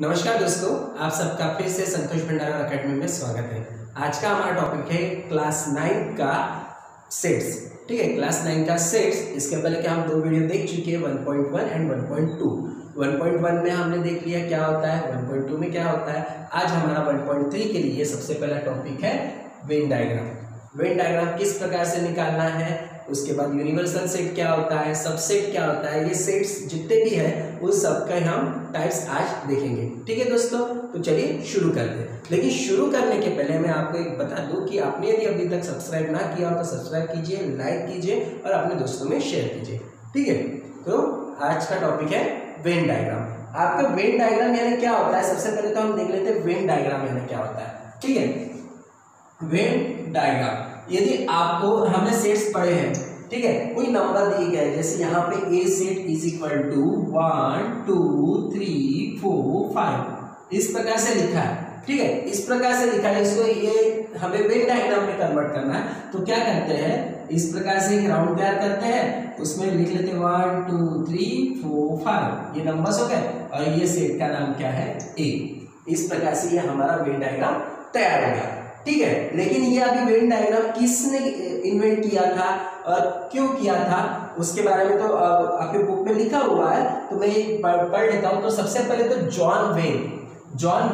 नमस्कार दोस्तों, आप सबका फिर से संतोष भंडारा अकेडमी में स्वागत है। आज का हमारा टॉपिक है क्लास 9 का सेट्स। ठीक है, क्लास 9 का सेट्स। इसके पहले क्या हम दो वीडियो देख चुके हैं, 1.1 एंड 1.2। 1.1 में हमने देख लिया क्या होता है, 1.2 में क्या होता है। आज हमारा 1.3 के लिए सबसे पहला टॉपिक है वेन डायग्राम। वेन डायग्राम किस प्रकार से निकालना है, उसके बाद यूनिवर्सल सेट क्या होता है, सबसेट क्या होता है, ये सेट्स जितने भी हैं उस सब का हम टाइप्स आज देखेंगे। ठीक है दोस्तों, तो चलिए शुरू करते हैं। लेकिन शुरू करने के पहले मैं आपको एक बता दूं कि आपने यदि अभी तक सब्सक्राइब ना किया हो तो सब्सक्राइब कीजिए, लाइक कीजिए और अपने दोस्तों में शेयर कीजिए। ठीक है, तो आज का टॉपिक है वेन डायग्राम। आपका वेन डायग्राम यानी क्या होता है, सबसे पहले तो हम देख लेते हैं वेन डायग्राम यानी क्या होता है। ठीक है, वेन डायग्राम, यदि आपको हमने सेट्स पढ़े हैं, ठीक है, कोई नंबर दिए गए, जैसे यहाँ पे ए सेट इज इक्वल टू 1 2 3 4 5, इस प्रकार से लिखा है। ठीक है, इस प्रकार से लिखा है, इसको ये हमें वेन डायग्राम में कन्वर्ट करना है। तो क्या करते हैं, इस प्रकार से एक राउंड तैयार करते हैं, उसमें लिख लेते हैं 1 2 3 4 5, ये नंबर्स हो गए और ये सेट का नाम क्या है, ए। इस प्रकार से ये हमारा वेन डायग्राम तैयार हो गया। ठीक है, लेकिन ये अभी वेन डायग्राम किसने इन्वेंट किया था और क्यों किया था, उसके बारे में तो आपके बुक में लिखा हुआ है, तो मैं पढ़ लेता हूं। तो सबसे पहले तो जॉन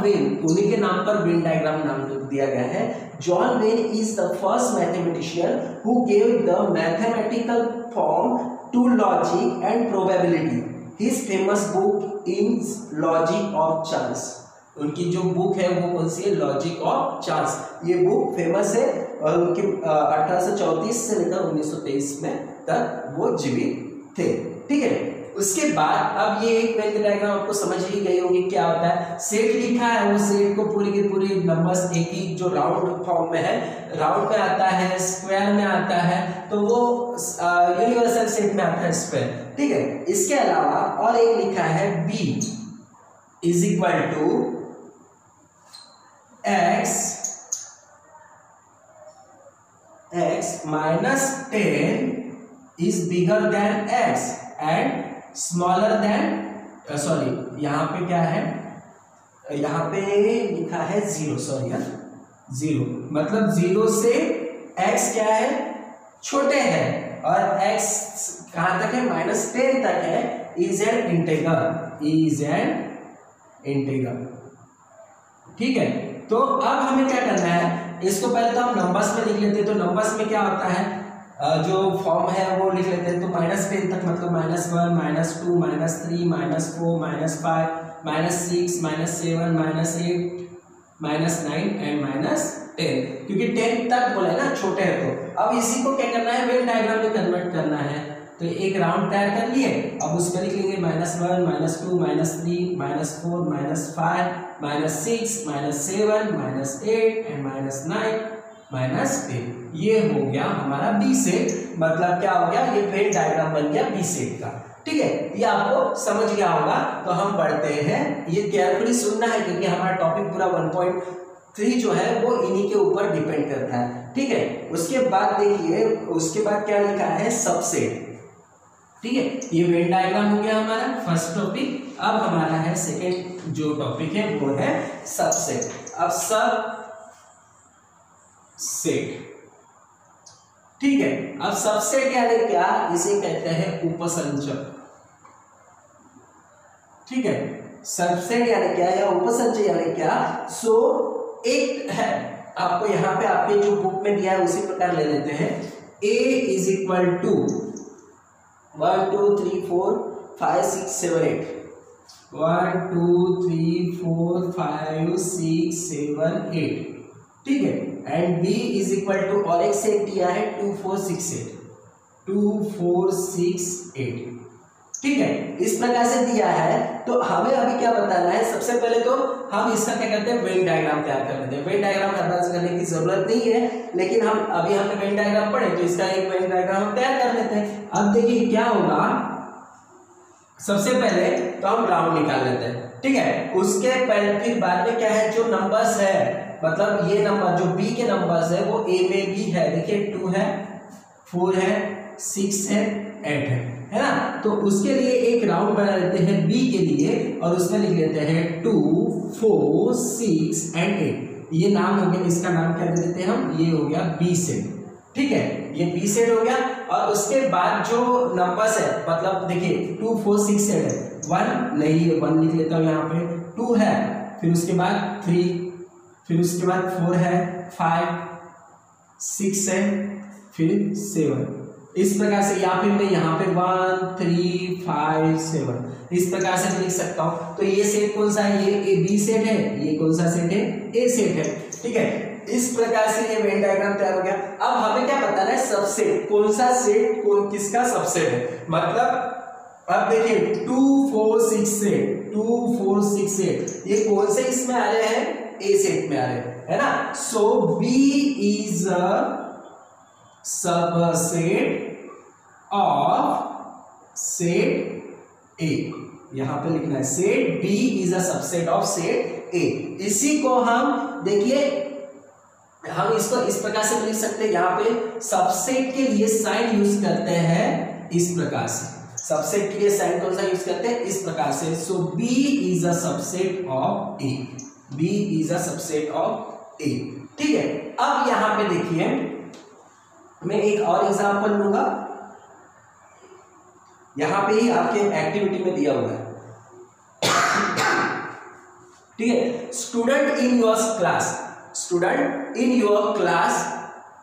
वेन, उन्हीं के नाम पर वेन डायग्राम नाम दिया गया है। John Venn is the first mathematician who gave the mathematical form to logic and probability. His famous book is logic of chance. उनकी जो बुक है वो कौन सी है, लॉजिक ऑफ चांस। ये बुक फेमस है और उनकी 1834 से लेकर 1923 में तक वो जीवित थे। ठीक है, उसके बाद अब ये एक वेन डायग्राम आपको समझ ही गई होगी क्या होता है। सेट लिखा है, वो सेट को पूरी की पूरी नंबर्स एक ही जो राउंड फॉर्म में है, राउंड में आता है, स्क्वायर में आता है, तो वो यूनिवर्सल सेट में आता है स्क्वायर। ठीक है, इसके अलावा और एक लिखा है B is equal to x minus 10 is bigger than x and smaller than यहाँ पे क्या है, यहाँ पे लिखा है 0, सॉरी यार 0, मतलब 0 से x क्या है, छोटे हैं, और x कहाँ तक है, -10 तक है। Is an integer. ठीक है, तो अब हमें क्या करना है, इसको पहले तो हम नंबर्स में लिख लेते हैं। तो नंबर्स में क्या होता है, जो फॉर्म है वो लिख लेते हैं। तो -10 तक मतलब -1 -2 -3 -4 -5 -6 -7 -8 -9 एंड -10, क्योंकि 10 तक बोला है ना, छोटे हैं। तो अब इसी को क्या करना है, वेन डायग्राम में कन्वर्ट करना है। तो एक राउंड तैयार कर लिए, अब उसमें लिख लेंगे -1 -2 -3 -4 -5 -6 -7 -8 एंड -9 -10। ये हो गया हमारा बी सेट, मतलब क्या हो गया, ये वेन डायग्राम बन गया बी सेट का। ठीक है, ये आपको समझ गया होगा। तो हम पढ़ते हैं, ये केयरफुली सुनना है क्योंकि हमारा टॉपिक पूरा 1.3 जो है वो इन्हीं के ऊपर डिपेंड करता है। ठीक है, उसके बाद देखिए, उसके बाद क्या लिखा है, सबसेट। ठीक है, ये वेन डायग्राम हो गया हमारा फर्स्ट टॉपिक। अब हमारा है सेकेंड जो टॉपिक है वो है सबसेट। अब सब सेट, ठीक है, अब सबसेट यानी क्या, इसे कहते हैं उपसंचय। ठीक है, सबसेट यानी क्या या उपसंचय यानी क्या। सो एक है, आपको यहाँ पे आपके जो बुक में दिया है उसी प्रकार ले लेते हैं। a is equal to 1 2 3 4 5 6 7 8 1 2 3 4 5 6 7 8। ठीक है, and b is equal to, और एक सेट दिया है 2 4 6 8। ठीक है, इस प्रकार से दिया है। तो हमें अभी क्या बताना है, सबसे पहले तो हम इसका क्या करते हैं, वेन डायग्राम तैयार कर लेते हैं। वेन डायग्राम हर बार करने की जरूरत नहीं है, लेकिन हम अभी हमने वेन डायग्राम पढ़े तो इसका एक वेन डायग्राम हम तैयार कर लेते हैं। अब देखिए क्या होगा, सबसे पहले तो हम राउंड निकाल लेते हैं। ठीक है, उसके पहले फिर बाद में क्या है, जो नंबर्स है, मतलब ये नंबर जो बी के नंबर्स है वो ए में भी है। देखिए 2 है, 4 है, 6 है, 8 है। है ना। तो उसके लिए एक राउंड बना लेते हैं बी के लिए और उसमें लिख लेते हैं 2 4 6 एंड 8। ये नाम हो गया, इसका नाम क्या दे देते हैं हम, ये हो गया बी सेट। ठीक है, ये बी सेट हो गया। और उसके बाद जो नंबर्स है, मतलब देखिए 2 4 6 सेट है, 1 नहीं है, 1 लिख लेता हूँ यहाँ पे, 2 है, फिर उसके बाद 3, फिर उसके बाद 4 है, 5 6 है, फिर 7। इस प्रकार से, या फिर मैं यहाँ पे 1 3 5 7 इस प्रकार से लिख सकता हूँ। तो ये सेट कौन सा है, ये ए बी सेट है, ये कौन सा सेट है, ए सेट है। ठीक है, इस प्रकार से ये वेन डायग्राम तैयार हो गया। अब हमें क्या बताना है, सबसेट, कौन सा सेट किसका सबसेट है। मतलब अब देखिए 2 4 6 सेट, 2 4 6 सेट, ये कौन से इसमें आ रहे हैं, ए सेट में आ रहे हैं, है ना। So B is a subset of set A, यहां पे लिखना है set B is a subset of set A. इसी को हम देखिए, हम इसको इस प्रकार से लिख सकते हैं, यहाँ पे सबसेट के लिए साइन यूज करते हैं इस प्रकार से। सबसेट के लिए साइन कौन सा यूज करते हैं, इस प्रकार से। So B is a subset of A, B is a subset of A. ठीक है, अब यहां पे देखिए मैं एक और एग्जांपल लूंगा, यहां पे ही आपके एक्टिविटी में दिया हुआ है। ठीक है, student in your class, student in your class,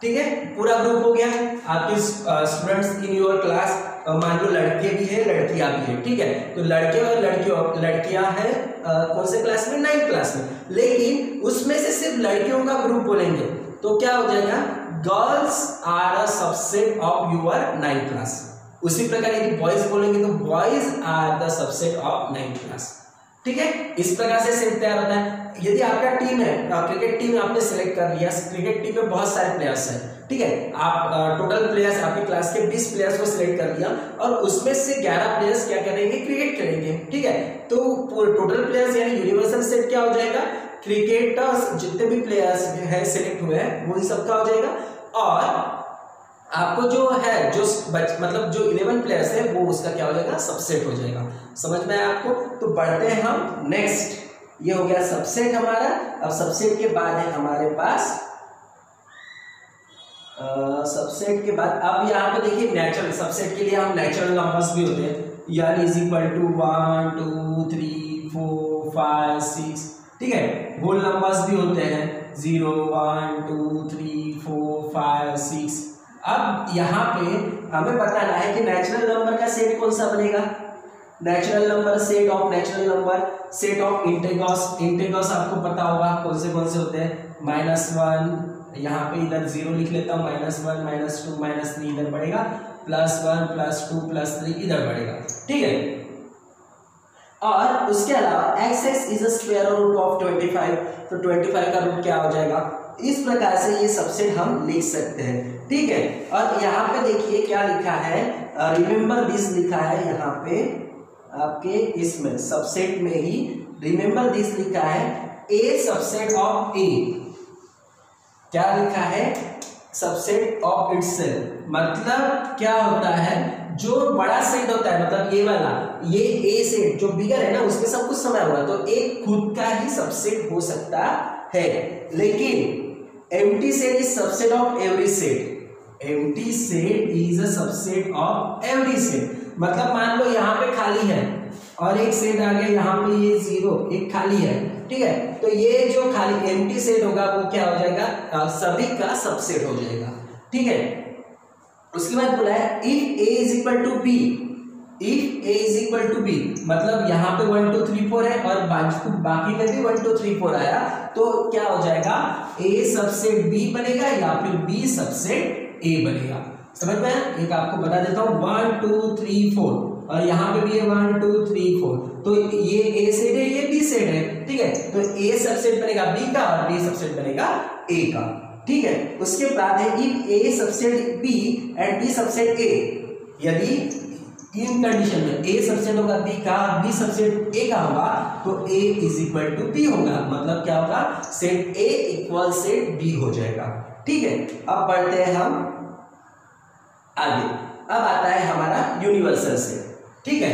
ठीक है, पूरा ग्रुप हो गया आपके स्टूडेंट्स इन योर क्लास। मान लो लड़के भी है, लड़कियां भी है। ठीक है, तो लड़के और लड़कियां हैं कौन से क्लास में, 9th क्लास में। लेकिन उसमें से सिर्फ लड़कियों का ग्रुप बोलेंगे तो क्या हो जाएगा, girls are a subset of your 9th class. उसी प्रकार यदि बॉयज बोलेंगे तो boys are the subset of 9th class. ठीक है, इस प्रकार से सेट तैयार होता है। यदि आपका टीम है, क्रिकेट टीम आपने सेलेक्ट कर लिया, क्रिकेट टीम में बहुत सारे प्लेयर्स हैं। ठीक है, आप टोटल प्लेयर्स आपकी क्लास के 20 प्लेयर्स को सिलेक्ट कर लिया और उसमें से 11 प्लेयर्स क्या करेंगे, क्रिकेट खेलेंगे। ठीक है, तो टोटल प्लेयर्स यानी यूनिवर्सल सेट क्या हो जाएगा, क्रिकेटर्स जितने भी प्लेयर्स हैं सिलेक्ट हुए हैं वो सबका हो जाएगा। और आपको जो है जो मतलब जो 11 प्लेयर्स है वो उसका क्या हो जाएगा, सबसेट हो जाएगा। समझ में आया आपको। तो बढ़ते हैं हम नेक्स्ट, ये हो गया सबसेट हमारा। अब सबसेट के बाद है हमारे पास सबसेट के बाद अब यहाँ पे देखिए नेचुरल, सबसेट के लिए हम नेचुरल नंबर्स भी होते हैं, यानी इज इक्वल टू 1 2 3 4 5 6। ठीक है, होल नंबर्स भी होते हैं 0 1 2 3 4 5 6। अब यहाँ पे हमें बताना है कि नेचुरल नंबर का सेट कौन सा बनेगा। Natural number set of natural number, set of integrals, integrals आपको पता होगा कौन से होते हैं, -1, यहाँ पे इधर 0 लिख लेता हूँ, -1 -2 -3 इधर बढ़ेगा, +1 +2 +3 इधर बढ़ेगा। ठीक है, और उसके अलावा x is a square root of 25, तो 25 का रूट क्या हो जाएगा। इस प्रकार से ये सबसेट हम लिख सकते हैं। ठीक है, और यहाँ पे देखिए क्या लिखा है, रिमेंबर दिस लिखा है यहाँ पे आपके इसमें सबसेट में ही, रिमेंबर दिस लिखा है, ए सबसेट ऑफ ए, क्या लिखा है, सबसेट ऑफ इटसेल्फ। मतलब क्या होता है, जो बड़ा सेट होता है, मतलब ये वाला, ये ए सेट जो बिगर है ना उसमें सब कुछ समाया हुआ है, तो एक खुद का ही सबसेट हो सकता है। लेकिन empty set is subset of every set, empty set is a subset of every set. मतलब मान लो यहाँ पे खाली है और एक सेट आ गया, यहाँ पे ये 0 एक खाली है। ठीक है, तो ये जो खाली एम्प्टी सेट होगा वो क्या हो जाएगा, सभी का सबसेट हो जाएगा। ठीक है, उसके बाद बोला है if a is equal to B, if a is equal to B, मतलब यहाँ पे 1 2 3 4 है और बाकी में भी 1 2 3 4 आया, तो क्या हो जाएगा, a सबसेट b बनेगा या फिर b सबसेट a बनेगा। समझ में, एक आपको बता देता हूँ, 1 2 3 4 और यहाँ पे भी है 1 2 3 4, तो ये a सेट है, ये b सेट है। ठीक है, तो a सबसेट बनेगा b का और b सबसेट बनेगा a का। ठीक है, उसके बाद है if a subset b and b subset a, यदि इन कंडीशन में a सबसेट होगा b का, b सबसेट a का होगा, तो a is equal to b होगा। मतलब क्या होगा, set a equal set b हो जाएगा। ठीक है, अब बढ़ते हैं हम आगे। अब आता है हमारा यूनिवर्सल सेट, ठीक है।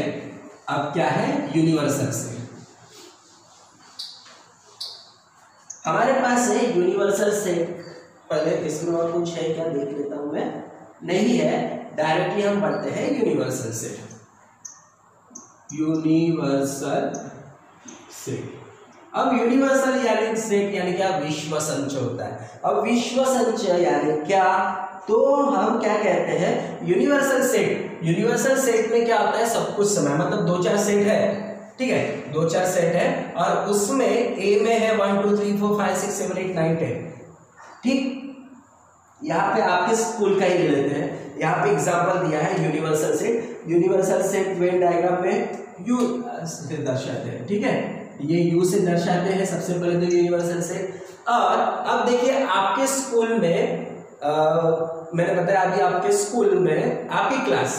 अब क्या है यूनिवर्सल सेट, हमारे पास है यूनिवर्सल सेट। पहले इसमें और कुछ है क्या देख लेता हूं मैं, नहीं है, डायरेक्टली हम पढ़ते हैं यूनिवर्सल सेट। यूनिवर्सल सेट, अब यूनिवर्सल यानी सेट यानी क्या, विश्व संचय होता है। अब विश्व संचय यानी क्या, तो हम क्या कहते हैं यूनिवर्सल सेट। यूनिवर्सल सेट में क्या होता है, सब कुछ समय, मतलब 2-4 सेट है, ठीक है, 2-4 सेट है और उसमें ए में है 1 2 3 4 5 6 7 8 9 10, ठीक। यहाँ पे आपके स्कूल का ही ले लेते हैं, यहाँ पे एग्जांपल दिया है universal set. Universal set Venn diagram में यू से दर्शाते हैं, ठीक है, ये यू से दर्शाते हैं सबसे पहले तो यूनिवर्सल सेट। और अब देखिए आपके स्कूल में मैंने बताया अभी आपके स्कूल में आपकी क्लास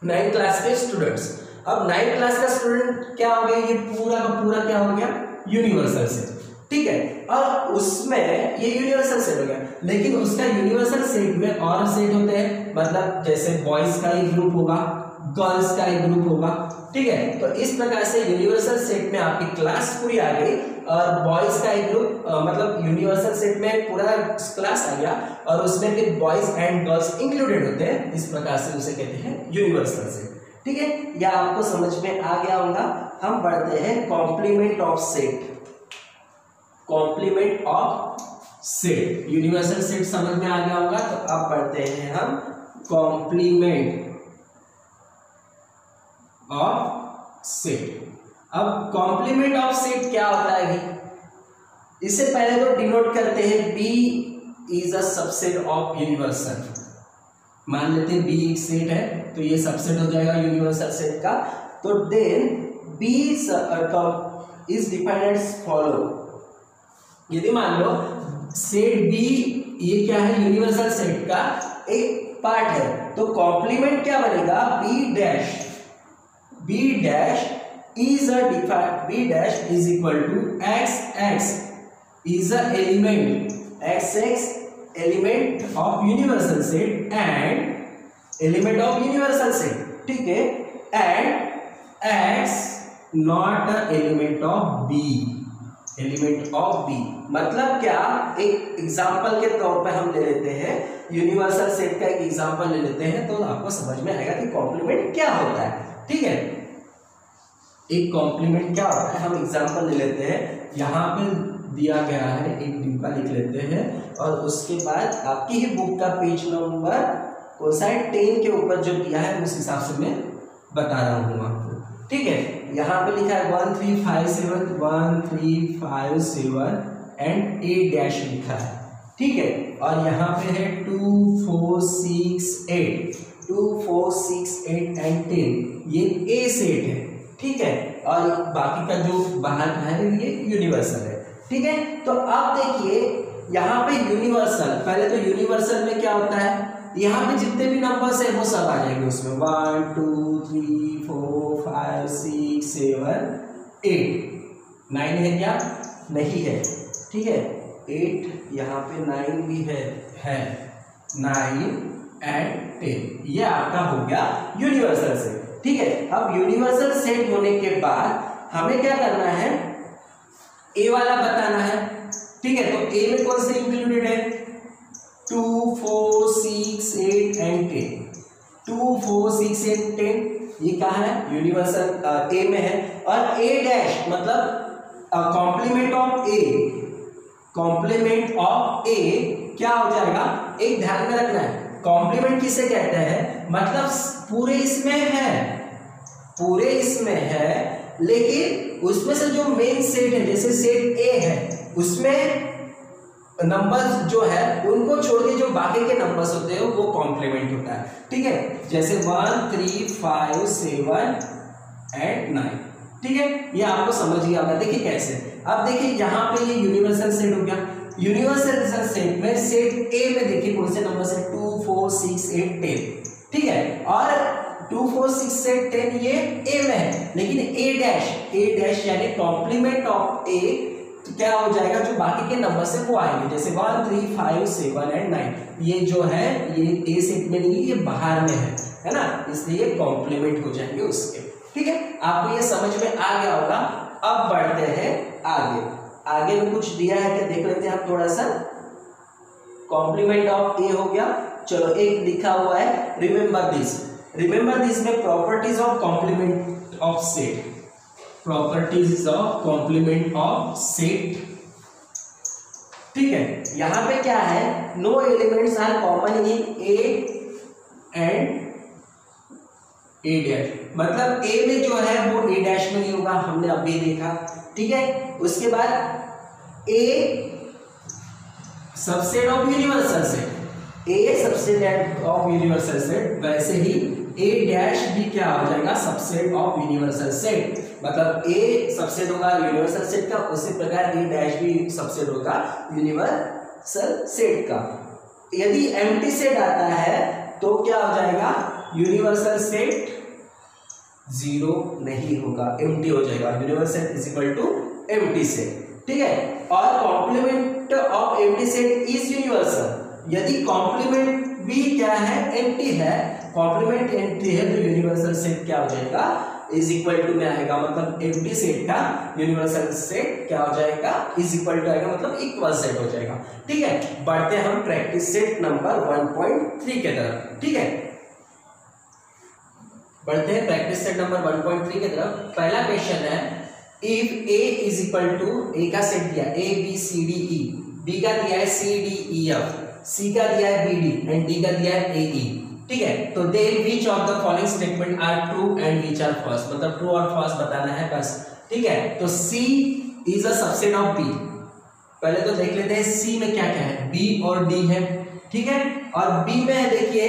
9th क्लास के स्टूडेंट्स, अब 9th क्लास का स्टूडेंट क्या हो गया, ये पूरा का पूरा क्या हो गया यूनिवर्सल सेट, ठीक है। और उसमें ये यूनिवर्सल सेट हो गया, लेकिन उसका यूनिवर्सल सेट में और सेट होते हैं, मतलब जैसे बॉयज का एक ग्रुप होगा, गर्ल्स का एक ग्रुप होगा, ठीक है। तो इस प्रकार से यूनिवर्सल सेट में आपकी क्लास पूरी आ गई और बॉयज का एक ग्रुप, मतलब यूनिवर्सल सेट में पूरा क्लास आ गया और उसमें फिर बॉयज एंड गर्ल्स इंक्लूडेड होते हैं, इस प्रकार से उसे कहते हैं यूनिवर्सल सेट, ठीक है। यह आपको समझ में आ गया होगा। हम पढ़ते हैं complement of set. Complement of set, universal set समझ में आ गया होगा, तो अब पढ़ते हैं हम कॉम्प्लीमेंट ऑफ सेट। अब कॉम्प्लीमेंट ऑफ सेट क्या होता है भाई, इससे पहले तो डिनोट करते हैं B is a subset of universal. मान लेते हैं बी एक सेट है तो ये सबसेट हो जाएगा यूनिवर्सल सेट का। तो then B is defined as follow. यदि मान लो सेट बी ये क्या है यूनिवर्सल सेट का एक पार्ट है, तो कॉम्प्लीमेंट क्या बनेगा, B dash is a defined, b dash is equal to x is a element, x element of universal set and element of universal set, ठीक है, and x not a element of b, element of b मतलब क्या, एक example के तौर पे हम ले लेते हैं यूनिवर्सल सेट का एक एग्जांपल ले लेते हैं, तो आपको समझ में आएगा कि कॉम्प्लीमेंट क्या होता है, ठीक है। एक कॉम्प्लीमेंट क्या होता है, हम एग्जांपल ले लेते हैं, यहाँ पे दिया गया है एक डिब्बा लिख लेते हैं और उसके बाद आपकी ही बुक का पेज नंबर कौन सा है 10 के ऊपर जो दिया है उस हिसाब से मैं बता रहा हूँ आपको, ठीक है। यहाँ पे लिखा है 1 3 5 7 1 3 5 7 एंड ए डैश लिखा है, ठीक है। और यहाँ पे है 2 4 6 8 2 4 6 8 एंड 10, ये ए सेट है, ठीक है। और बाकी का जो बाहर का है ये यूनिवर्सल है, ठीक है। तो आप देखिए यहाँ पे यूनिवर्सल, पहले तो यूनिवर्सल में क्या होता है, यहाँ पे जितने भी नंबर्स है वो सब आ जाएंगे उसमें 1 2 3 4 5 6 7 8 9 है क्या, नहीं है, ठीक है। 8 यहाँ पे 9 भी है 9 एंड 10, ये आपका हो गया यूनिवर्सल सेट, ठीक है। अब यूनिवर्सल सेट होने के बाद हमें क्या करना है, ए वाला बताना है, ठीक है। तो ए में कौन से इंक्लूडेड है, 2 4 6 8 एंड 10, 2 4 6 8 10 ये कहाँ है, यूनिवर्सल ए में है। और ए डैश मतलब complement of A, complement of A क्या हो जाएगा, एक ध्यान में रखना है, कॉम्प्लीमेंट किसे कहते हैं, मतलब पूरे इसमें है लेकिन उसमें से जो मेन सेट है, जैसे सेट ए है उसमें नंबर्स जो है उनको छोड़ के जो बाकी के नंबर्स होते हैं वो कॉम्प्लीमेंट होता है, ठीक है। जैसे 1 3 5 7 एंड 9, ठीक है, ये आपको समझ गया होगा। देखिए कैसे, अब देखिए यहाँ पे ये यूनिवर्सल सेट हो गया, यूनिवर्सल सेट में सेट ए में देखिए कौन से नंबर है, 2 4 6 8 10, ठीक है। और 2 4 6 8 10 ये ए में है, लेकिन ए डैश यानी कॉम्प्लीमेंट ऑफ ए क्या हो जाएगा, जो बाकी के नंबर से वो आएंगे, जैसे 1 3 5 7 एंड 9, ये जो है ये ए सेट में नहीं, ये बाहर में है ना, इसलिए कॉम्प्लीमेंट हो जाएंगे उसके। ठीक है, आपको ये समझ में आ गया होगा। अब बढ़ते हैं आगे। आगे में कुछ दिया है क्या देख लेते हैं हम थोड़ा सा। कॉम्प्लीमेंट ऑफ ए हो गया, चलो एक लिखा हुआ है रिमेंबर दिस। रिमेंबर दिस में properties of complement of set, properties of complement of set. ठीक है, यहां पे क्या है, no elements are common in A and A dash, मतलब ए में जो है वो ए डैश में नहीं होगा, हमने अभी देखा। ठीक है, उसके बाद A subset of universal set, A subset of universal set, वैसे ही ए डैश भी क्या हो जाएगा, सबसेट ऑफ यूनिवर्सल सेट। मतलब ए सबसेट होगा यूनिवर्सल सेट का, उसी प्रकार ए डैश भी सबसेट होगा यूनिवर्सल सेट का। यदि एम्प्टी सेट आता है तो क्या हो जाएगा, यूनिवर्सल सेट जीरो नहीं होगा, एम्प्टी हो जाएगा। Universal is equal to empty set. ठीक है, और complement of empty set is universal. यदि कॉम्प्लीमेंट भी क्या है, एम्प्टी है, कॉम्प्लीमेंट एम्प्टी है, तो यूनिवर्सल सेट क्या हो जाएगा, इज इक्वल टू में आएगा, मतलब एम्प्टी सेट का यूनिवर्सल सेट क्या हो जाएगा, इज इक्वल टू आएगा, मतलब इक्वल सेट हो जाएगा। ठीक है, बढ़ते हैं हम प्रैक्टिस सेट नंबर 1.3 के तरफ। ठीक है, बढ़ते हैं प्रैक्टिस सेट नंबर 1.3 की तरफ। पहला क्वेश्चन है, if A is equal to, A का सेट दिया A B C D E, B का दिया है सी डी ई एफ, सी का दिया है बी डी एंड डी का दिया है ए ई। ठीक है, तो then which of the following statement are true and which are false, मतलब ट्रू और फॉल्स बताना है बस। ठीक है, तो C is a subset of B. पहले तो देख लेते हैं सी में क्या क्या है, बी और डी है। ठीक है, और बी में देखिए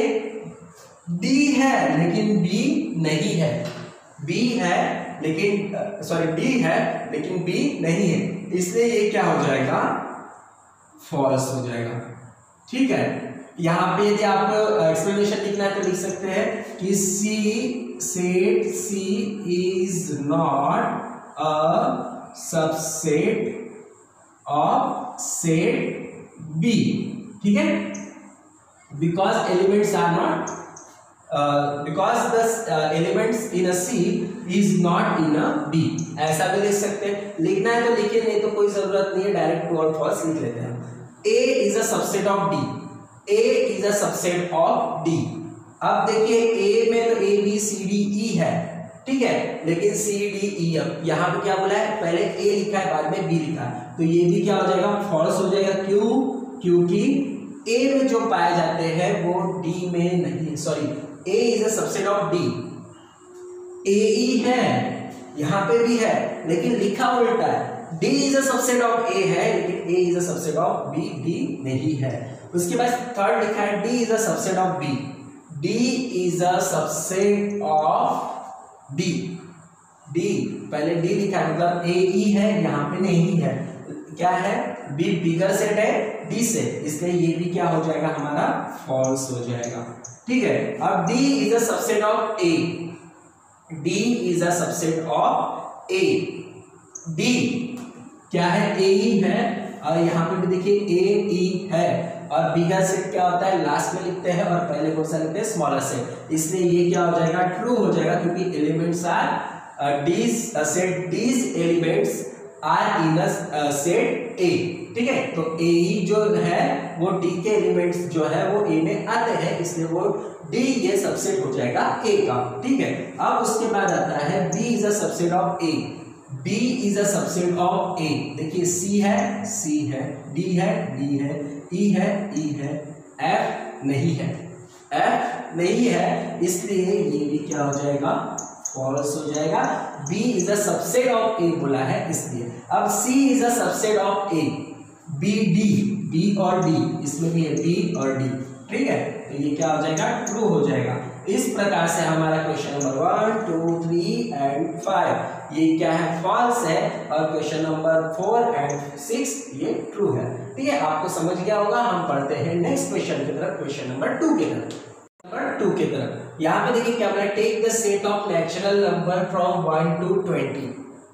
डी है लेकिन बी नहीं है, बी है लेकिन सॉरी डी है लेकिन बी नहीं है, इसलिए ये क्या हो जाएगा, फॉल्स हो जाएगा। ठीक है, यहां पे यदि आपको एक्सप्लेनेशन लिखना है तो लिख सकते हैं कि C set C is not a subset of set B. ठीक है, because elements are not because the elements in a C is not in a B, ऐसा भी लिख सकते हैं। लिखना है तो लिखिए, नहीं तो कोई जरूरत नहीं है, डायरेक्ट ट्रू और फॉल्स लिख लेते हैं। A is a subset of D, A is a subset of D। अब देखिए A में तो A B C D E है, ठीक है, लेकिन C D E F यहाँ पे क्या बोला है, पहले A लिखा है बाद में B लिखा है, तो ये भी क्या हो जाएगा, फॉल्स हो जाएगा। क्यों, क्योंकि A में जो पाए जाते हैं वो D में नहीं, sorry A is a subset of D, A E है यहाँ पे भी है लेकिन लिखा उल्टा है, D is a subset of A है लेकिन A is a subset of B, D नहीं है। उसके बाद थर्ड लिखा है D is a subset of B, D is a subset of D, D पहले D लिखा है मतलब A E है, यहाँ पे नहीं है, क्या है, B बिगर सेट है D से, इसलिए ये भी क्या हो जाएगा हमारा, फॉल्स हो जाएगा। ठीक है, अब D is a subset of A, D is a subset of A, D क्या है, A E है, और यहाँ पे भी देखिए A E है, और बिगर सेट क्या होता है, लास्ट में लिखते हैं और पहले कौन सा लिखते हैं, स्मॉलर सेट, इसलिए ये क्या हो जाएगा, ट्रू हो जाएगा, क्योंकि elements are these set, these elements are in a set A। ठीक है, तो A E जो है वो D के एलिमेंट्स जो है वो A में आते हैं, इसलिए वो D ये सबसेट हो जाएगा A का। ठीक है, अब उसके बाद आता है B is a subset of A, B is a subset of A। देखिए C है, C है, D है, D है, E है, E है, F नहीं है, F नहीं है, इसलिए ये भी क्या हो जाएगा, फॉल्स हो जाएगा। B is a subset of A बोला है इसलिए। अब C is a subset of A, B D, B और D, इसमें भी है B और D। ठीक है, तो ये क्या हो जाएगा, ट्रू हो जाएगा। इस प्रकार से हमारा क्वेश्चन नंबर 1 2 3 एंड 5 ये क्या है, फॉल्स है, और क्वेश्चन नंबर 4 एंड 6 ये ट्रू है। ठीक है, आपको समझ गया होगा। हम पढ़ते हैं नेक्स्ट क्वेश्चन की तरफ, क्वेश्चन नंबर 2 की तरफ। नंबर 2 की तरफ यहाँ पे देखिए क्या बोला, take the set of natural number from 1 to 20,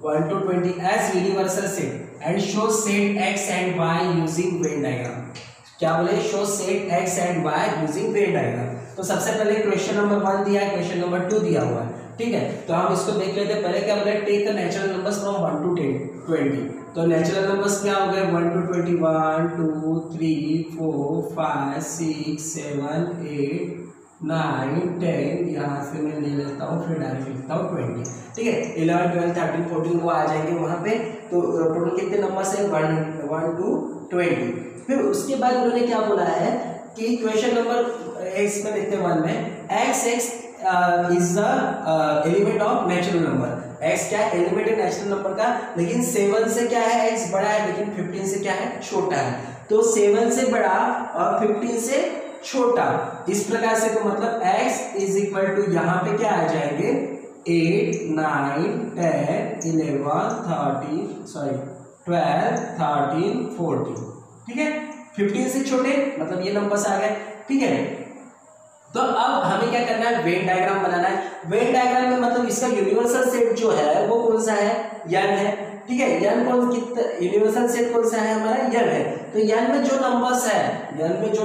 1 to 20 as universal set and show set x and y using Venn diagram। क्या बोले? Show set x and y using Venn diagram. तो सबसे पहले क्वेश्चन नंबर 1 दिया है, question number 2 दिया हुआ है, ठीक है। तो हम इसको देख लेते हैं। पहले क्या बोले? Take the natural numbers from 1 to 20। तो नेचुरल नंबर्स क्या हो गए? 1 to 20, 1 2 3 4 5 6 7 8 9 10। यहाँ से मैं ले लेता हूँ, फिर डायरेक्ट लिखता हूँ 20, ठीक है। 11 12 13 14 वो आ जाएंगे वहाँ पे। तो टोटल कितने नंबर्स है? 1 to 20। फिर उसके बाद उन्होंने क्या बोला है कि क्वेश्चन नंबर एक्स में देखते हैं 1 में, x is the element of natural number. X क्या है? एलिमेंट है नेचुरल नंबर का, लेकिन 7 से क्या है? एक्स बड़ा है, लेकिन 15 से क्या है? छोटा है। तो 7 से बड़ा और 15 से छोटा, इस प्रकार से। तो मतलब x इज इक्वल टू यहाँ पे क्या आ जाएंगे? 8 9 10 11 12 13 14, ठीक है। 15 से छोटे मतलब ये नंबर्स आ गए, ठीक है। तो अब हमें क्या करना है? वेन डायग्राम बनाना है। वेन डायग्राम में मतलब इसका यूनिवर्सल सेट जो है वो कौन सा है? n है, ठीक है। n कौन कितना यूनिवर्सल सेट कौन सा है? हमारा n है। तो n में जो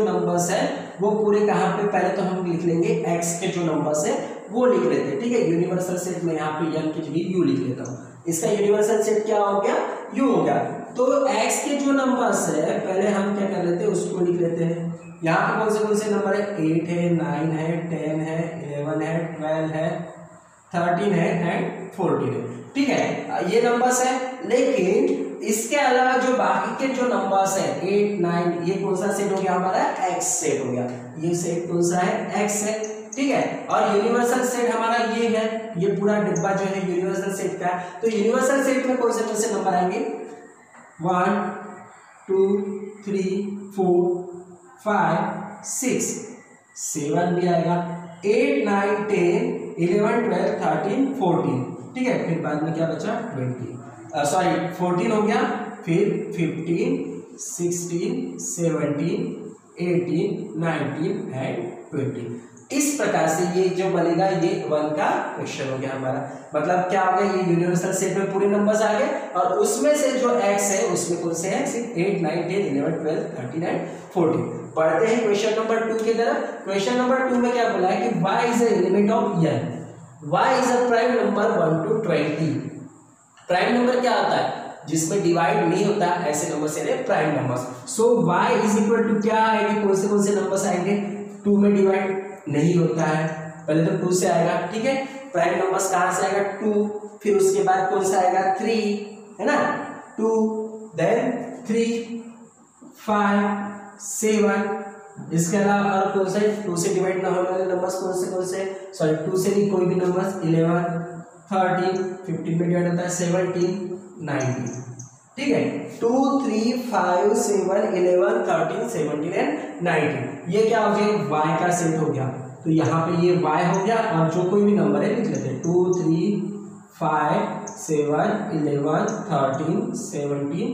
नंबर्स है वो पूरे कहाँ पे? पहले तो हम लिख लेंगे x के जो नंबर्स है वो लिख लेते हैं, ठीक है। यूनिवर्सल सेट में यहाँ पे n की जगह u लिख लेता हूँ। इसका यूनिवर्सल सेट क्या हो गया? u हो गया। तो x के जो नंबर्स है पहले हम क्या कर लेते हैं? उसको लिख लेते हैं। यहाँ पे कौन से नंबर है? 8 है, 9 है, 10 है, 11 है, 12 है, 13 है एंड 14 है, ठीक है। ये नंबर्स है। लेकिन इसके अलावा जो बाकी के जो नंबर्स है 8 9, ये कौन सा सेट हो गया? हमारा x सेट हो गया। ये सेट कौन सा है? x है, ठीक है। और यूनिवर्सल सेट हमारा ये है, ये पूरा डिब्बा जो है यूनिवर्सल सेट का है। तो यूनिवर्सल सेट में कौन से नंबर आएंगे? 1 2 3 4 5 6 7 भी आएगा, 8 9 10 11 12 13 14, ठीक है। फिर बाद में क्या बचा? 14 हो गया, फिर 15 16 17 18 19 एंड 20। इस प्रकार से ये जो बनेगा ये 1 का क्वेश्चन हो गया हमारा। मतलब क्या हो गया? ये यूनिवर्सल सेट में पूरे नंबर्स आ गए और उसमें से जो x है उसमें कौन से हैं? सिर्फ 8 9 10 11 12 13 एंड 14। पढ़ते हैं क्वेश्चन नंबर 2 की तरफ। क्वेश्चन नंबर 2 में क्या बोला है कि y is the element of n, y is a prime number 1 to 20। Prime number क्या होता है? जिसमें डिवाइड नहीं होता, ऐसे नंबर से prime numbers. So y is equal to क्या आएंगे? कौन से नंबर्स आएंगे? 2 में डिवाइड नहीं होता है, पहले तो 2 से आएगा, ठीक है। प्राइम नंबर्स कहां से आएगा? 2, फिर उसके बाद कौन सा आएगा? 3, है ना। 2 देन 3 5 7। इसके अलावा और कौन से 2 से डिवाइड ना होने वाले नंबर्स कौन से? सॉरी 2 से नहीं, कोई भी नंबर्स 11 13 15 में डिवाइड होता है 17 19, ठीक है। 2 3 5 7 11 13 17 एंड 19। ये क्या हो गया? y का सेट हो गया। तो यहाँ पे ये y हो गया और जो कोई भी नंबर है लिख लेते हैं। 2 3 5 7 11 13 17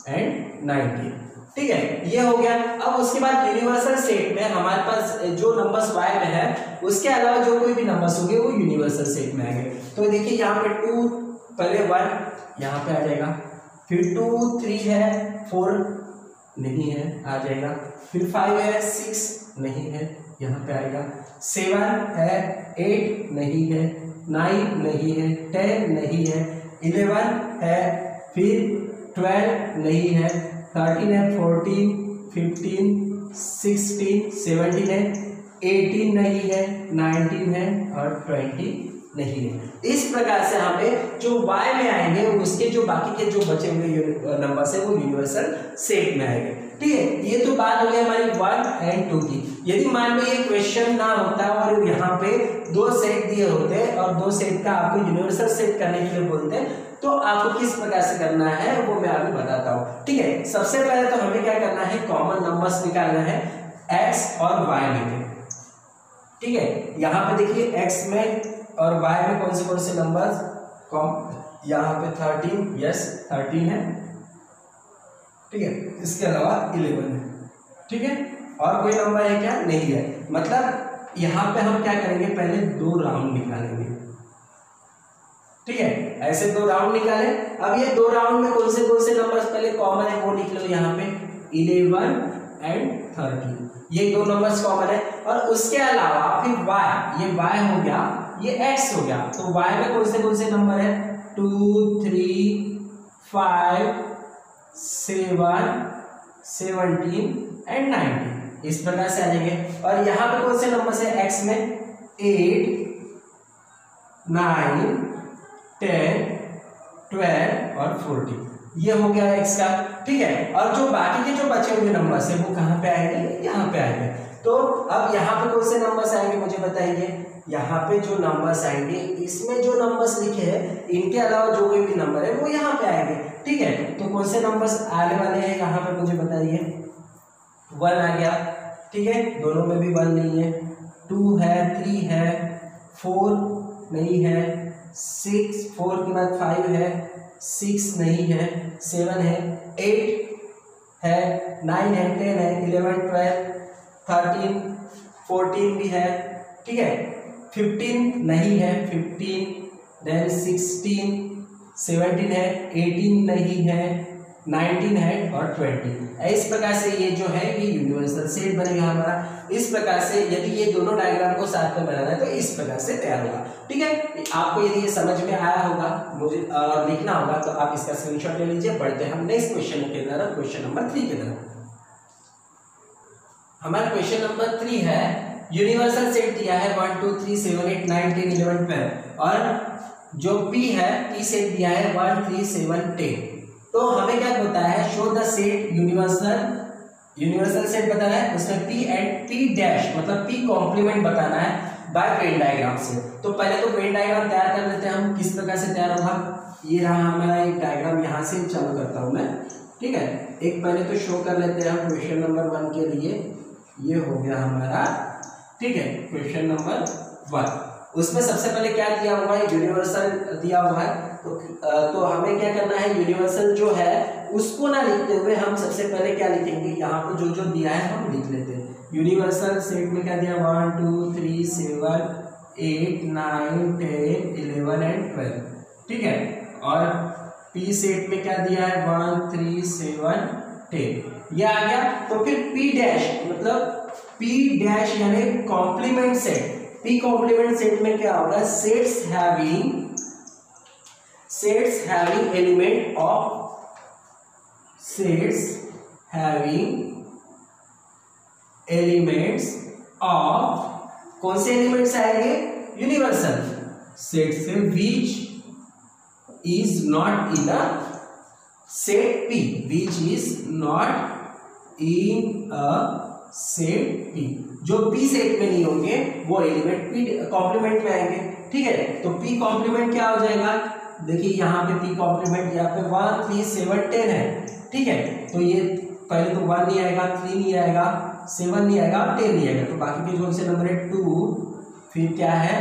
एंड 19, ठीक है। ये हो गया। अब उसके बाद यूनिवर्सल सेट में हमारे पास जो नंबर्स y में है उसके अलावा जो कोई भी नंबर्स होंगे वो यूनिवर्सल सेट में आएंगे। तो देखिए यहाँ पे 2 पहले 1 यहाँ पे आ जाएगा, फिर 2 3 है, 4 नहीं है, आ जाएगा, फिर 5 है, 6 नहीं है, यहाँ पे आएगा, 7 है, 8 नहीं है, 9 नहीं है, 10 नहीं है, 11 है, फिर 12 नहीं है, 13 है, 14 15 16 17 है, 18 नहीं है, 19 है और 20 नहीं है। इस प्रकार से हमें जो y में आएंगे उसके जो बाकी के जो बचे हुए नंबर्स है वो यूनिवर्सल सेट में आएंगे, ठीक है। ये तो बात हो गई हमारी 1 एंड 2 की। यदि मान लो ये क्वेश्चन ना होता और यहाँ पे 2 सेट दिए होते और 2 सेट का आपको यूनिवर्सल सेट करने के लिए बोलते तो आपको किस प्रकार से करना है वो मैं आपको बताता हूँ, ठीक है। सबसे पहले तो हमें क्या करना है? कॉमन नंबर्स निकालना है x और y में, ठीक है। यहाँ पे देखिए x में और y में कौन से नंबर्स कॉम, यहाँ पे 13, यस 13 है, ठीक है। इसके अलावा 11 है, ठीक है। और कोई नंबर है क्या? नहीं है। मतलब यहाँ पे हम क्या करेंगे? पहले 2 राउंड निकालेंगे, ठीक है, ऐसे 2 राउंड निकाले। अब ये 2 राउंड में कौन से नंबर्स पहले कॉमन है वो लिख लो यहाँ पे, 11 एंड 13, ये 2 नंबर्स कॉमन है। और उसके अलावा फिर y, ये y हो गया, ये x हो गया, तो y में कौन से नंबर है, 2 3 5 7 17 एंड 19, इस प्रकार से आ जाएंगे। और यहाँ पे कौन से नंबर है x में, 8 9 10 12 और 14, ये हो गया x का। ठीक है, और जो बाकी के जो बचे हुए नंबर्स है वो कहाँ पे आएंगे, यहाँ पे आएंगे। तो अब यहाँ पे कौन से नंबर्स आएंगे मुझे बताइए, यहाँ पे जो नंबर्स आएंगे, इसमें जो नंबर्स लिखे हैं इनके अलावा जो कोई भी नंबर है वो यहाँ पे आएंगे। ठीक है, तो कौन से नंबर्स आने वाले हैं यहाँ पे मुझे बताइए, 1 आ गया, ठीक है, दोनों में भी 1 नहीं है, 2 है, 3 है, 4 नहीं है, 6, 4 के बाद 5 है, 6 नहीं है, 7 है, 8 है, 9 है, 10 है, 11 12 13 14 भी है। ठीक है, 15 नहीं है, 15 देन 16 17 है, 18 नहीं है, 19 है और 20। इस प्रकार से ये जो है ये यूनिवर्सल सेट बनेगा हमारा। इस प्रकार से यदि ये दोनों डायग्राम को साथ में बनाना है तो इस प्रकार से तैयार होगा। ठीक है, आपको यदि ये समझ में आया होगा मुझे और लिखना होगा तो आप इसका स्क्रीनशॉट ले लीजिए। बढ़ते हैं हम नेक्स्ट क्वेश्चन की तरफ, क्वेश्चन नंबर 3 की तरफ। हमारा क्वेश्चन नंबर 3 है, यूनिवर्सल सेट दिया है 1 2 3 7 8 9 10 11 12 और जो P है P सेट दिया है 1 3 7 10। तो हमें क्या बताया है, show the set universal set बताना है, उसमें P एंड P डैश मतलब P कॉम्प्लीमेंट बताना है बाय वेन डायग्राम से। तो पहले तो वेन डायग्राम तैयार कर लेते हैं हम, किस प्रकार से तैयार होगा। ये रहा हमारा एक डायग्राम, यहाँ से चालू करता हूँ मैं। ठीक है, एक पहले तो शो कर लेते हैं हम क्वेश्चन नंबर 1 के लिए, ये हो गया हमारा। ठीक है, क्वेश्चन नंबर 1, उसमें सबसे पहले क्या दिया हुआ है, यूनिवर्सल दिया हुआ है। तो हमें क्या करना है, यूनिवर्सल जो है उसको ना लिखते हुए हम सबसे पहले क्या लिखेंगे, यहाँ पे जो दिया है हम लिख लेते हैं। यूनिवर्सल सेट में क्या दिया, 1 2 3 7 8 9 10 11 एंड 12। ठीक है, और P सेट में क्या दिया है, 1 3 7 10, ये आ गया। तो फिर P डैश मतलब P डैश यानी complement set. P complement set में क्या होगा, सेट्स हैविंग एलिमेंट ऑफ कौन से एलिमेंट्स आएंगे, यूनिवर्सल सेट से, which is not in a set P, which is not in a set P। जो P सेट में नहीं होंगे वो एलिमेंट P कॉम्प्लीमेंट में आएंगे। ठीक है, तो P कॉम्प्लीमेंट क्या हो जाएगा, देखिए यहाँ पे P कॉम्प्लीमेंट यहाँ पे 1 3 7 10 है। ठीक है, तो ये पहले तो 1 नहीं आएगा, 3 नहीं आएगा, 7 नहीं आएगा और 10 नहीं आएगा। तो बाकी के कौन से नंबर है, 2, फिर क्या है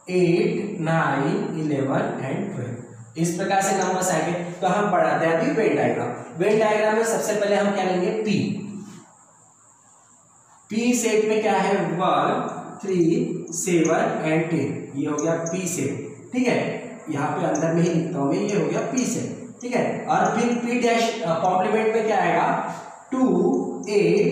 8 9 11 एंड 12। इस प्रकार से नंबर्स आएंगे। तो हम पढ़ाते हैं अभी वेन डायग्राम। वेन डायग्राम में सबसे पहले हम क्या लेंगे, P सेट में क्या है, 1 3 7 एंड 10, ये हो गया P सेट। ठीक है, यहाँ पे अंदर में ही लिखता हूँ मैं, ये हो गया P सेट। ठीक है, और फिर P डैश कॉम्प्लीमेंट में क्या आएगा, 2 8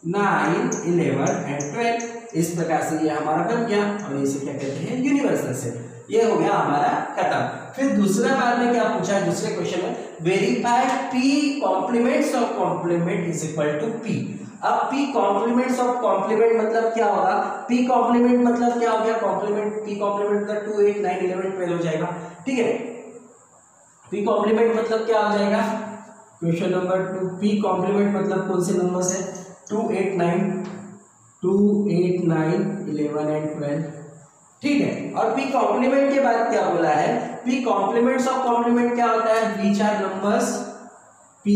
9 11 एंड 12। इस प्रकार से ये हमारा बन गया और इसे क्या कहते हैं, यूनिवर्सल सेट। ये हो गया हमारा खत्म। फिर दूसरा बार में क्या पूछा है, दूसरे क्वेश्चन में verify P complements of complement is equal to P। अब P कॉम्प्लीमेंट्स ऑफ कॉम्प्लीमेंट मतलब क्या होगा, P कॉम्प्लीमेंट मतलब क्या हो गया, कॉम्प्लीमेंट P कॉम्प्लीमेंट मतलब 2 8 9 11 12 हो जाएगा। ठीक है, P कॉम्प्लीमेंट मतलब क्या हो जाएगा, क्वेश्चन नंबर 2, P कॉम्प्लीमेंट मतलब कौन से नंबर्स है, 2 8 9 11 एंड 12। ठीक है, और P कॉम्प्लीमेंट के बाद क्या बोला है, P कॉम्प्लीमेंट्स ऑफ कॉम्प्लीमेंट क्या होता है, which are numbers, P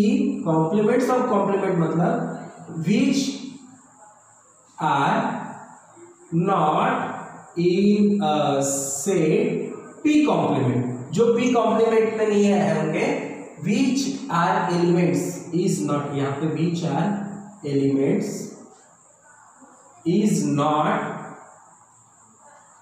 complements of complement मतलब which are not in a set P complement। जो P complement में नहीं है होंगे, which are elements is not, यहाँ पे which are elements is not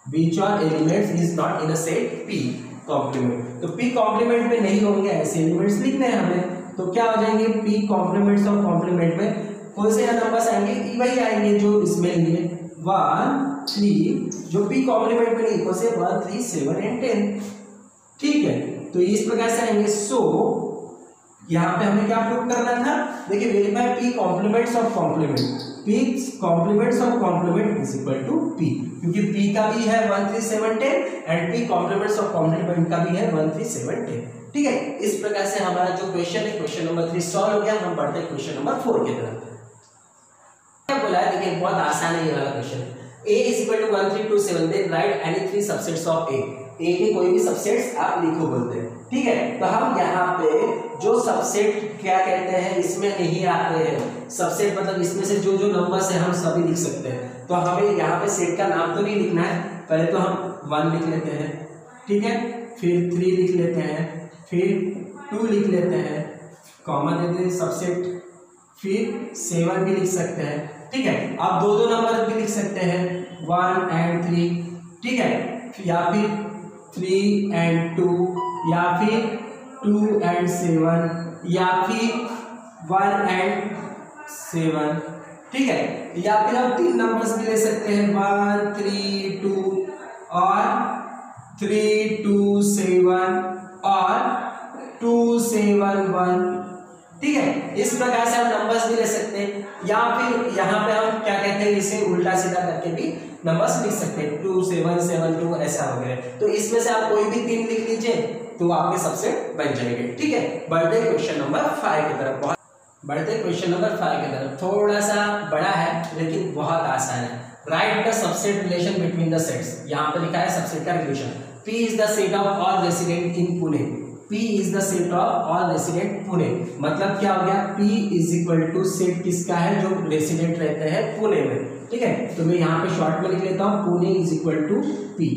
which all elements is not in a set P complement. तो P complement में नहीं होंगे ऐसे एलिमेंट्स लिखने हैं हमें, तो क्या हो जाएंगे पी कॉम्प्लीमेंट्स ऑफ कॉम्प्लीमेंट में कौन से नंबर्स आएंगे, वही आएंगे जो इसमें लिए 1 3, जो पी कॉम्प्लीमेंट में नहीं कौन से 1 3 7 एंड 10। ठीक है, तो इस प्रकार से आएंगे। सो यहाँ पे हमें क्या प्रूव करना था, देखिए verify P complements of complement, P complements of complement is equal to P, क्योंकि पी का भी है 1 3 7 10 and P complements of complement का भी है 1 3 7 10। ठीक है, इस प्रकार से हमारा जो क्वेश्चन है क्वेश्चन नंबर 3 सॉल्व हो गया। हम बढ़ते हैं क्वेश्चन नंबर 4 की तरफ। क्या बोला है, देखिए बहुत आसान है ये वाला question. a is equal to 1 3 2 7, then write any 3 subsets of a। a के कोई भी सबसेट्स आप लिखो बोलते हैं। ठीक है, तो हम यहाँ पे जो सबसेट क्या कहते हैं इसमें नहीं आते हैं, सबसेट मतलब इसमें से जो जो नंबर्स है हम सभी लिख सकते हैं। तो हमें यहाँ पे सेट का नाम तो नहीं लिखना है, पहले तो हम 1 लिख लेते हैं, ठीक है, फिर 3 लिख लेते हैं, फिर 2 लिख लेते हैं, कॉमा देते हैं सबसेट, फिर 7 भी लिख सकते हैं। ठीक है, आप दो दो नंबर भी लिख सकते हैं 1 एंड 3, ठीक है, या फिर 3 एंड 2, या फिर 2 एंड 7, या फिर 1 एंड 7। ठीक है, या फिर आप 3 नंबर्स भी ले सकते हैं 1 3 2 और 3 2 7 और 2 7 1। ठीक है, इस प्रकार से हम नंबर्स भी ले सकते हैं, या फिर यहाँ पे हम क्या कहते हैं इसे उल्टा सीधा करके भी नंबर्स लिख सकते हैं 2 7 7 2 ऐसा हो गया। तो इसमें से आप कोई भी 3 लिख लीजिए तो आपके सबसेट बन जाएंगे। ठीक है, बढ़ते क्वेश्चन नंबर 5 की तरफ। बढ़ते क्वेश्चन नंबर 5 की तरफ, थोड़ा सा बड़ा है लेकिन बहुत आसान है। Write the subset relation between the sets. यहाँ पे लिखा है सबसेट का relation, P is the set of all resident in Pune. P is the set of all resident Pune, मतलब क्या हो गया, P is equal to set किसका है, जो रेसिडेंट रहते हैं पुणे में। ठीक है, तो मैं यहाँ पे शॉर्ट में लिख लेता हूँ Pune is equal to P।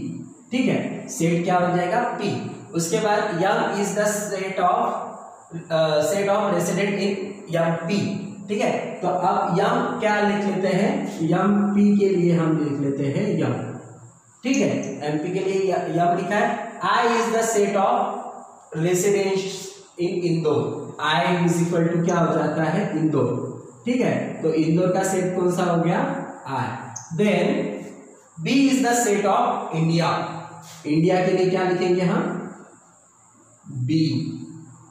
ठीक है, सेट क्या हो जाएगा P। उसके बाद M is the set of resident in M P। ठीक है, तो अब यम क्या लिख लेते हैं, यम P के लिए हम लिख लेते हैं यम। ठीक है, MP के लिए यम लिखा है। I is the set of residence in Indore, I is equal to क्या हो जाता है इंदौर। ठीक है, तो इंदौर का सेट कौन सा हो गया I। Then B is the set of India, India के लिए क्या लिखेंगे हम B।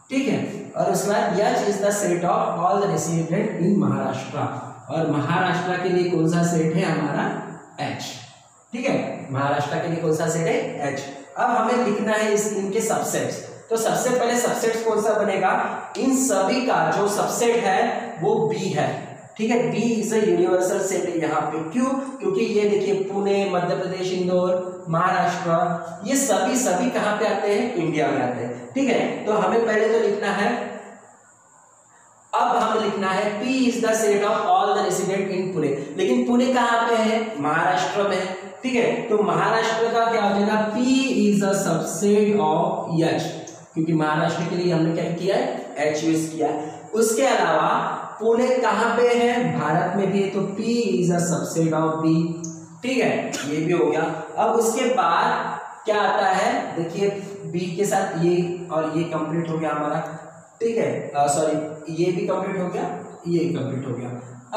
ठीक है, और उसके बाद H is the set of all the resident in Maharashtra, और महाराष्ट्र के लिए कौन सा सेट है हमारा H। ठीक है, महाराष्ट्र के लिए कौन सा सेट है H। अब हमें लिखना है इनके सबसेट्स। तो सबसे पहले सबसेट कौन सा बनेगा, इन सभी का जो सबसेट है वो B है। ठीक है, B is a universal set है यहाँ पे, क्यों, क्योंकि ये देखिए पुणे, मध्य प्रदेश, इंदौर, महाराष्ट्र, ये सभी कहाँ पे आते हैं, इंडिया में आते हैं। ठीक है, तो हमें पहले तो लिखना है, अब हमें लिखना है P is the set of all the resident in Pune, लेकिन पुणे कहाँ पे है, महाराष्ट्र में है। ठीक है, तो महाराष्ट्र का क्या हो जाएगा, P is a subset of H, क्योंकि महाराष्ट्र के लिए हमने क्या किया है H यूज किया है। उसके अलावा पुणे कहाँ पे है, भारत में भी है, तो P is a subset of B। ठीक है, ये भी हो गया। अब उसके बाद क्या आता है, देखिए B के साथ ये और ये कंप्लीट हो गया हमारा। ठीक है, सॉरी ये भी कंप्लीट हो गया, ये कंप्लीट हो गया।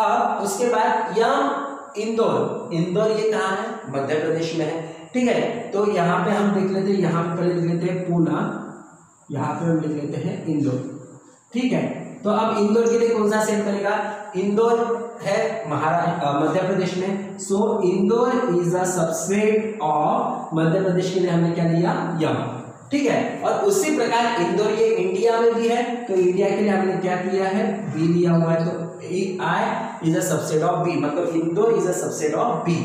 अब उसके बाद यम इंदौर, इंदौर ये कहाँ है, मध्य प्रदेश में है। ठीक है, तो यहाँ पे हम देख लेते हैं, यहाँ पे पहले लिख लेते हैं पूना, यहाँ पे हम लिख लेते हैं इंदौर। ठीक है, तो अब इंदौर के लिए कौन सा सेट बनेगा, इंदौर है मध्य प्रदेश में, so Indore is a subset of Madhya Pradesh के लिए हमने क्या लिया यम। ठीक है, और उसी प्रकार इंदौर ये इंडिया में भी है, तो इंडिया के लिए हमने क्या किया है B लिया हुआ है, तो I is a subset of B, मतलब Indore is a subset of B।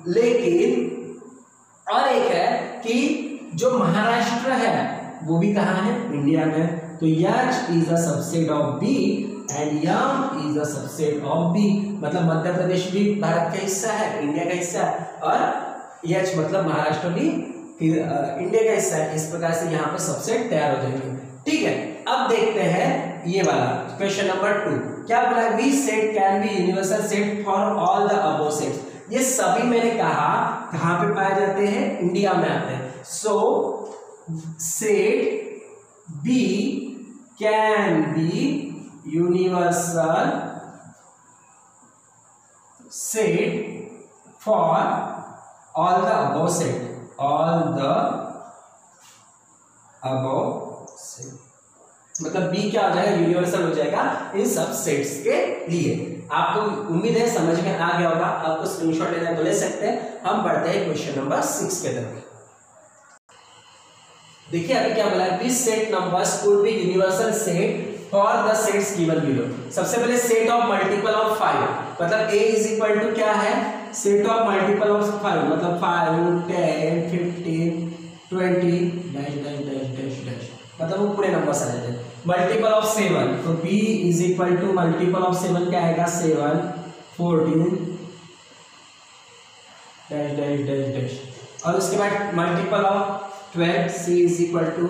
लेकिन और एक है कि जो महाराष्ट्र है वो भी कहाँ है, इंडिया में, तो H is a subset of B and M is a subset of B, मतलब मध्य प्रदेश भी भारत का हिस्सा है, इंडिया का हिस्सा है, और H मतलब महाराष्ट्र भी इंडिया का हिस्सा है। इस प्रकार से यहाँ पे सबसेट तैयार हो जाएंगे। ठीक है, अब देखते हैं ये वाला क्वेश्चन नंबर 2। क्या बोला, B set can be universal set for all the above sets. ये सभी मैंने कहा कहाँ पे पाए जाते हैं, इंडिया में आते हैं। So set B can be universal set for all the above set, all the above set, मतलब बी क्या हो जाएगा, यूनिवर्सल हो जाएगा इन सब सेट्स के लिए। आपको उम्मीद है समझ में आ गया होगा। आपको स्क्रीनशॉट लेना तो ले सकते हैं। हम बढ़ते हैं क्वेश्चन नंबर 6 के तरफ। देखिए अभी क्या बोला है, this set numbers could be universal set for the sets given below. सबसे पहले सेट ऑफ मल्टीपल ऑफ 5, मतलब a इज इक्वल टू क्या है, सेट ऑफ मल्टीपल ऑफ 5, मतलब 5 10 15 20 dash dash dash dash dash, मतलब वो पूरे नंबर्स आ जाते हैं। मल्टीपल ऑफ 7, तो b is equal to multiple of 7 क्या आएगा, 7 14 डैश डैश डैश डैश, और उसके बाद multiple of 12, c is equal to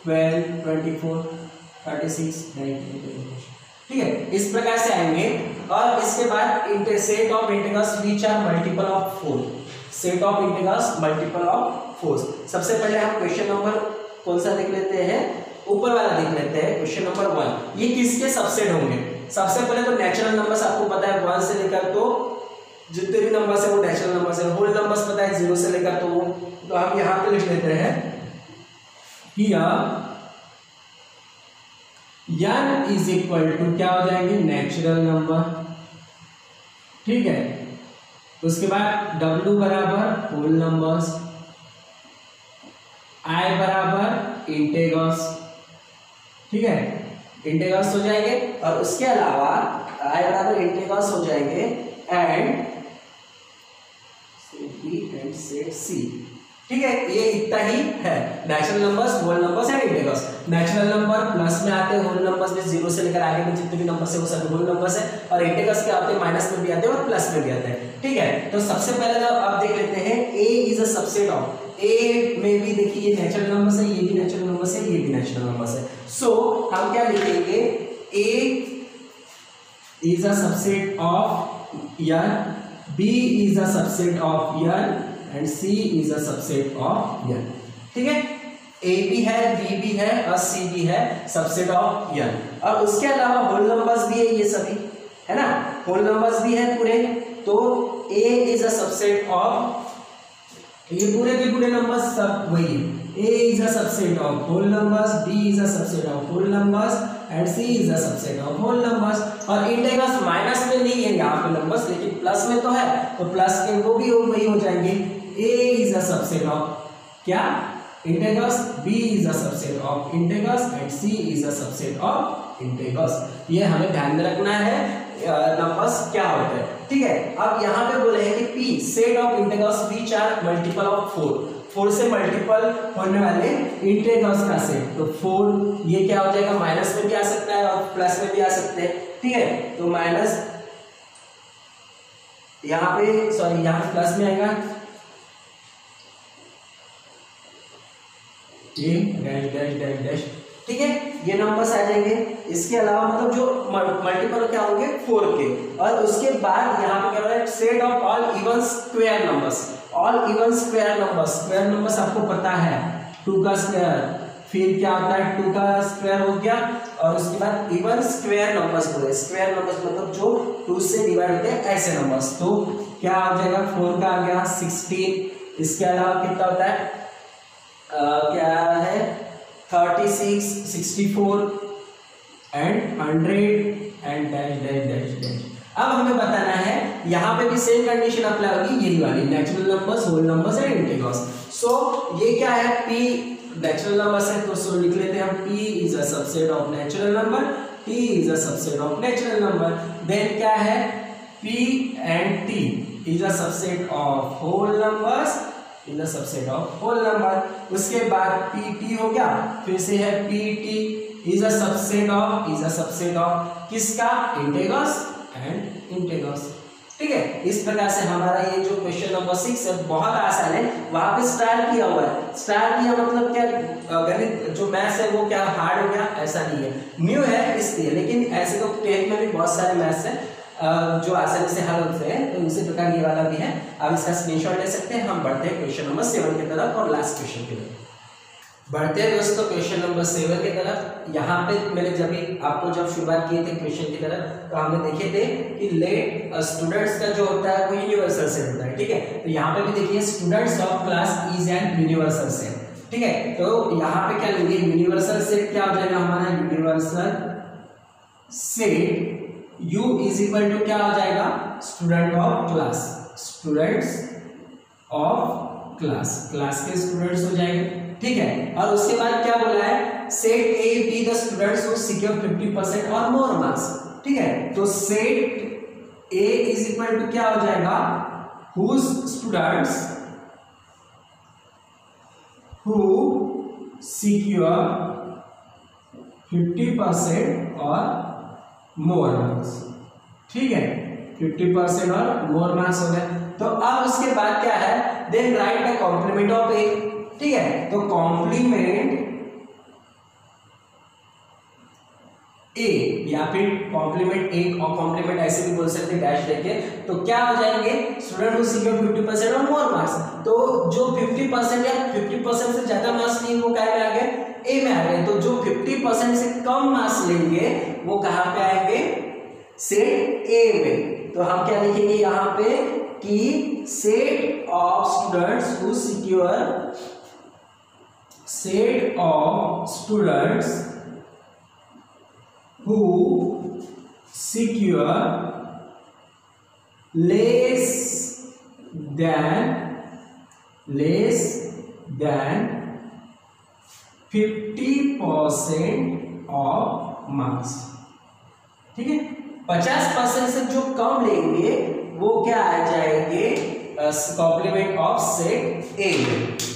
12 24 36 19, ठीक है, इस प्रकार से आएंगे। और इसके बाद set of integrals which are multiple of 4, set of integrals multiple of 4। सबसे पहले हम क्वेश्चन नंबर कौन सा देख लेते हैं, ऊपर वाला देख लेते हैं, क्वेश्चन नंबर 1। ये किसके सबसेट होंगे, सबसे पहले तो नेचुरल नंबर्स आपको पता है 1 से लेकर तो जितने भी नंबर्स है वो नेचुरल नंबर्स है। होल नंबर्स पता है 0 से लेकर तो वो, तो हम यहाँ पे लिख लेते हैं कि n इज इक्वल टू क्या हो जाएंगे, नेचुरल नंबर, ठीक है। उसके बाद w बराबर होल नंबर्स, i बराबर इंटेग्रल्स, ठीक है, इंटेग्रल्स हो जाएंगे। और उसके अलावा i बराबर इंटेग्रल्स हो जाएंगे and set b and set c, ठीक है। ये इतना ही है, natural numbers, whole numbers and integrals. Natural number plus में आते हैं, होल नंबर्स में 0 से लेकर आगे में जितने भी नंबर्स है वो सभी होल नंबर्स है, और इंटीग्रल्स क्या होते हैं, माइनस में भी आते हैं और प्लस में भी आते हैं, ठीक है। तो सबसे पहले तो आप देख लेते हैं a is a subset of, a में भी देखिए ये नेचुरल नंबर्स है, ये भी नेचुरल नंबर्स है, ये भी नेचुरल नंबर्स है। सो हम क्या लिखेंगे, a is a subset of n, b is a subset of n and c is a subset of n, ठीक है। a भी है, b भी है और c भी है सबसेट ऑफ n। और उसके अलावा होल नंबर्स भी है, ये सभी है ना, होल नंबर्स भी है पूरे। तो a is a subset of, ये पूरे के पूरे नंबर्स सब वही है। a is a subset of whole numbers, b is a subset of whole numbers and c is a subset of whole numbers. और इंटीग्रल्स माइनस में नहीं है यहाँ पे नंबर्स, लेकिन प्लस में तो है, तो प्लस के वो भी वही हो जाएंगे। a is a subset of क्या, integrals, b is a subset of integrals and c is a subset of integrals. ये हमें ध्यान में रखना है नंबर्स क्या होते हैं, ठीक है। अब यहाँ पे बोले हैं कि p set of integrals which are multiple of 4 से मल्टीपल होने वाले इंटीग्रल्स का सेट। तो 4 ये क्या हो जाएगा, माइनस में भी आ सकता है और प्लस में भी आ सकते हैं, ठीक है। तो माइनस यहाँ पे, सॉरी यहाँ प्लस में आएगा ये डैश डैश डैश डैश, ठीक है, ये नंबर्स आ जाएंगे। इसके अलावा मतलब जो मल्टीपल क्या होंगे 4 के। और उसके बाद यहाँ पे क्या हो रहा है, set of all even square numbers, all even square numbers. Square numbers आपको पता है 2 का स्क्वायर, फिर क्या होता है 2 का स्क्वायर हो गया, और उसके बाद इवन स्क्वायर नंबर्स बोले। स्क्वायर नंबर्स मतलब जो 2 से डिवाइड होते हैं ऐसे नंबर्स। तो क्या आ जाएगा, 4 का आ गया 16। इसके अलावा कितना होता है, क्या है 36 64 and 100 and dash dash dash dash. अब हमें बताना है यहाँ पे भी सेम कंडीशन अप्लाई होगी, यही वाली, natural numbers, whole numbers and integrals. So ये क्या है, p नेचुरल नंबर्स है, तो सो लिख लेते हैं हम p is a subset of natural number, t is a subset of natural number. Then क्या है, p and t is a subset of whole numbers, is a subset of whole number. उसके बाद pt हो गया, फिर से है pt is a subset of किसका, इंटीग्रल्स एंड इंटीग्रल्स, ठीक है। इस प्रकार से हमारा ये जो क्वेश्चन नंबर 6 है बहुत आसान है। वहां पे स्टार किया हुआ है, स्टार किया मतलब क्या, गणित जो मैथ्स है वो क्या हार्ड हो गया, ऐसा नहीं है, न्यू है इसलिए। लेकिन ऐसे तो 10th में भी बहुत सारे मैथ्स है, जो आसानी से हल होते हैं, तो उसी प्रकार ये वाला भी है, आप इसका स्क्रीनशॉट ले सकते हैं। हम बढ़ते हैं क्वेश्चन नंबर 7 की तरफ और लास्ट क्वेश्चन की तरफ। बढ़ते हैं दोस्तों क्वेश्चन नंबर 7 की तरफ। यहाँ पे मैंने जब शुरुआत की थी क्वेश्चन की तरफ, तो हमने देखे थे कि लेट स्टूडेंट्स का जो होता है वो यूनिवर्सल सेट होता है, ठीक है। तो यहाँ पे भी देखिए students of class is an universal set, ठीक है। तो यहाँ पे क्या लेंगे, यूनिवर्सल सेट क्या हो जाएगा हमारा, universal set U is equal to क्या हो जाएगा, student of class, students of class, class के स्टूडेंट्स हो जाएंगे, ठीक है। और उसके बाद क्या बोला है, set A be the students who secure 50% और मोर मार्क्स, ठीक है। तो set A is equal to क्या हो जाएगा, हुज स्टूडेंट्स हु सिक्योर 50% और मोर मार्क्स, ठीक है, 50% और मोर मार्क्स हो गए। तो अब उसके बाद क्या है, then write the complement of A, ठीक है। तो कॉम्प्लीमेंट ए या फिर कॉम्प्लीमेंट ए और कॉम्प्लीमेंट ऐसे भी बोल सकते हैं डैश लेके, तो क्या हो जाएंगे, स्टूडेंट हु सिक्योर 50% और मोर मार्क्स। तो जो 50% या 50% से ज्यादा मार्क्स लिए वो क्या में आ गए, ए में आ गए। तो जो 50% से कम मार्क्स लेंगे वो कहां पे आएंगे, सेट ए में। तो हम क्या लिखेंगे यहां पे कि set of students who secure, set of students who secure less than 50% of marks, ठीक है। 50% से जो कम लेंगे वो क्या आ जाएंगे, कॉम्प्लीमेंट ऑफ सेट ए,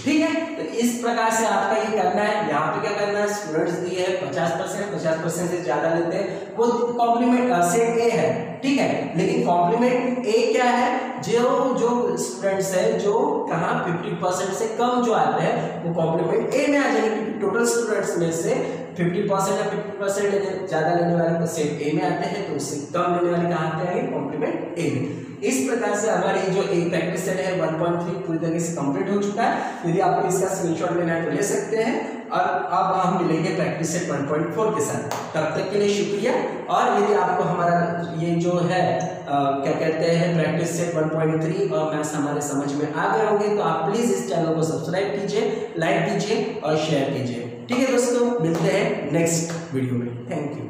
ठीक है। तो इस प्रकार से आपका ये करना है। यहाँ पे क्या करना है, स्टूडेंट्स दिए है 50% से ज्यादा लेते हैं वो कॉम्प्लीमेंट सेट ए है, ठीक है। लेकिन कॉम्प्लीमेंट ए क्या है, जो स्टूडेंट्स है जो कहाँ 50% से कम जो आते हैं वो कॉम्प्लीमेंट ए में आ जाएंगे, क्योंकि टोटल स्टूडेंट्स में से 50% या 50% ज्यादा लेने वाले को सेट ए में आते हैं, तो उससे कम लेने वाले कहाँ पे आएंगे, कॉम्प्लीमेंट ए में। इस प्रकार से हमारी जो एक प्रैक्टिस सेट है 1.3 पूरी तरीके से कंप्लीट हो चुका है। यदि आपको इसका स्क्रीनशॉट लेना है तो ले सकते हैं, और अब हम मिलेंगे प्रैक्टिस सेट 1.4 के साथ। तब तक के लिए शुक्रिया। और यदि आपको हमारा ये जो है क्या कहते हैं प्रैक्टिस सेट 1.3 और मैथ्स हमारे समझ में आ गए होंगे, तो आप प्लीज इस चैनल को सब्सक्राइब कीजिए, लाइक कीजिए और शेयर कीजिए, ठीक है दोस्तों। मिलते हैं नेक्स्ट वीडियो में, थैंक यू।